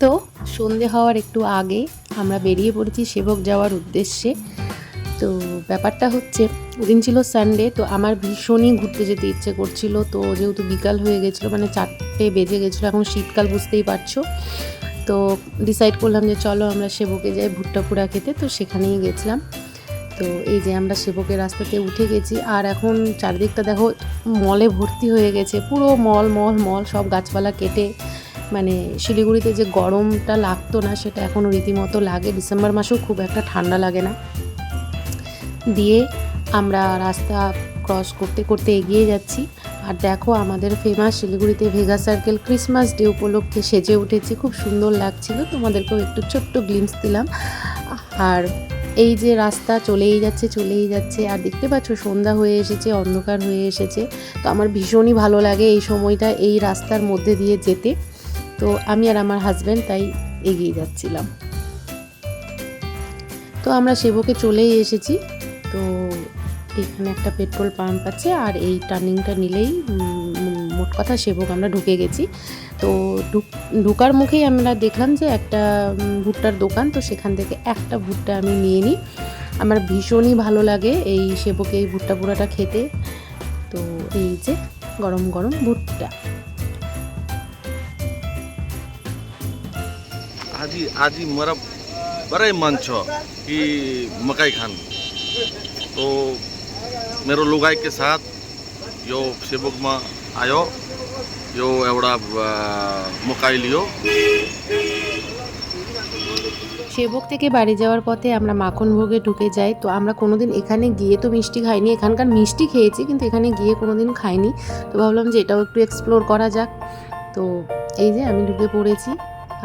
তো সন্ধে হওয়ার একটু আগে আমরা বেরিয়ে পড়েছি সেবক যাওয়ার উদ্দেশ্যে। তো ব্যাপারটা হচ্ছে ওদিন ছিল সানডে, তো আমার ভীষণই ঘুরতে যেতে ইচ্ছে করছিল। তো যেহেতু বিকাল হয়ে গেছিলো, মানে 4টে বেজে গেছিলো, এখন শীতকাল বুঝতেই পারছো। তো ডিসাইড করলাম যে চলো আমরা সেবকে যাই ভুট্টা পোড়া খেতে। তো সেখানেই গেছিলাম। তো এই যে আমরা সেবকের রাস্তাতে উঠে গেছি, আর এখন চারিদিকটা দেখো মলে ভর্তি হয়ে গেছে, পুরো মল মল মল, সব গাছপালা কেটে। মানে শিলিগুড়িতে যে গরমটা লাগতো না সেটা এখনও রীতিমতো লাগে। ডিসেম্বর মাসেও খুব একটা ঠান্ডা লাগে না। দিয়ে আমরা রাস্তা ক্রস করতে করতে এগিয়ে যাচ্ছি। আর দেখো আমাদের ফেমাস শিলিগুড়িতে ভেগা সার্কেল ক্রিসমাস ডে উপলক্ষে সেজে উঠেছে, খুব সুন্দর লাগছিল। তোমাদেরকেও একটু ছোট্ট গ্লিম্পস দিলাম। আর এই যে রাস্তা চলেই যাচ্ছে, আর দেখতে পাচ্ছ সন্ধ্যা হয়ে এসেছে, অন্ধকার হয়ে এসেছে। তো আমার ভীষণই ভালো লাগে এই সময়টা এই রাস্তার মধ্যে দিয়ে যেতে। তো আমি আর আমার হাজব্যান্ড তাই এগিয়ে যাচ্ছিলাম। তো আমরা সেবকে চলেই এসেছি। তো এখানে একটা পেট্রোল পাম্প আছে, আর এই টার্নিংটা নিলেই মোট কথা সেবক আমরা ঢুকে গেছি। তো ঢোকার মুখেই আমরা দেখলাম যে একটা ভুট্টার দোকান। তো সেখান থেকে একটা ভুট্টা আমি নিয়ে নিই। আমার ভীষণই ভালো লাগে এই সেবকে এই ভুট্টা পোড়াটা খেতে। তো এই যে গরম গরম ভুট্টা। आज ही मेरा बड़ा मन छ कि मकाई खान। तो मेरो लुगाई के साथ यो सेबुक में आयो, यो एवढा मकाई लियो। সেবক থেকে বাড়ি যাওয়ার পথে আমরা মাখনভোগে ঢুকে যাই। তো আমরা কোনোদিন এখানে গিয়ে তো মিষ্টি খাইনি, এখানকার মিষ্টি খেয়েছি কিন্তু এখানে গিয়ে কোনোদিন খাইনি। তো ভাবলাম যে এটাও একটু এক্সপ্লোর করা যাক। তো এই যে আমি ঢুকে পড়েছি,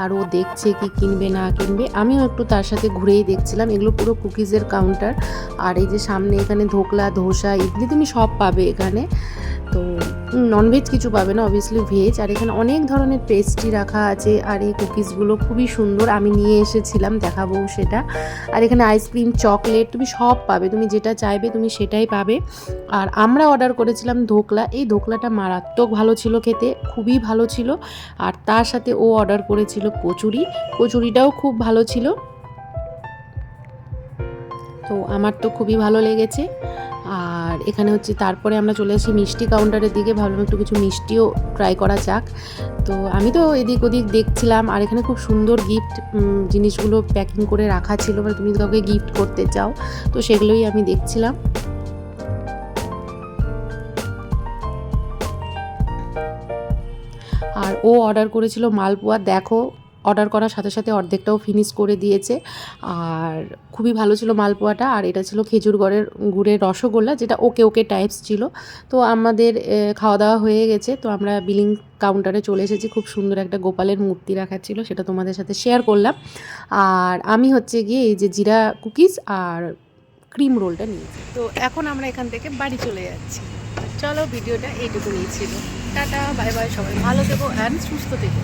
আর ও দেখছে কি কিনবে না কিনবে। আমিও একটু তার সাথে ঘুরেই দেখছিলাম। এগুলো পুরো কুকিজের কাউন্টার। আর এই যে সামনে এখানে ধোকলা, ধোসা, ইডলি তুমি সব পাবে এখানে। তো ননভেজ কিছু পাবে না, অবভিয়াসলি ভেজ। আর এখানে অনেক ধরনের পেস্ট্রি রাখা আছে, আর এই কুকিজগুলো খুবই সুন্দর, আমি নিয়ে এসেছিলাম, দেখাবো সেটা। আর এখানে আইসক্রিম, চকলেট তুমি সব পাবে, তুমি যেটা চাইবে তুমি সেটাই পাবে। আর আমরা অর্ডার করেছিলাম ধোকলা। এই ধোকলাটা মারাত্মক ভালো ছিল খেতে, খুবই ভালো ছিল। আর তার সাথে ও অর্ডার করেছিল কচুরি, কচুরিটাও খুব ভালো ছিল। তো আমার তো খুবই ভালো লেগেছে। আর এখানে হচ্ছে তারপরে আমরা চলে আসি মিষ্টি কাউন্টারের দিকে, ভাবলাম একটু কিছু মিষ্টিও ট্রাই করা যাক। তো আমি তো এদিক ওদিক দেখছিলাম, আর এখানে খুব সুন্দর গিফট জিনিসগুলো প্যাকিং করে রাখা ছিল, মানে তুমি কাউকে গিফট করতে চাও তো সেগুলোই আমি দেখছিলাম। আর ও অর্ডার করেছিল মালপোয়া, দেখো অর্ডার করার সাথে সাথে অর্ধেকটাও ফিনিশ করে দিয়েছে। আর খুবই ভালো ছিল মালপোয়াটা। আর এটা ছিল খেজুর গুড়ের রসগোল্লা, যেটা ওকে ওকে টাইপস ছিল। তো আমাদের খাওয়া দাওয়া হয়ে গেছে। তো আমরা বিলিং কাউন্টারে চলে এসেছি। খুব সুন্দর একটা গোপালের মূর্তি রাখা ছিল, সেটা তোমাদের সাথে শেয়ার করলাম। আর আমি হচ্ছে গিয়ে এই যে জিরা কুকিজ আর ক্রিম রোলটা নিয়েছি। তো এখন আমরা এখান থেকে বাড়ি চলে যাচ্ছি। চলো ভিডিওটা এইটুকু নিয়েছিল। টাটা, বাই বাই, সবাই ভালো থেকো অ্যান্ড সুস্থ থেকো।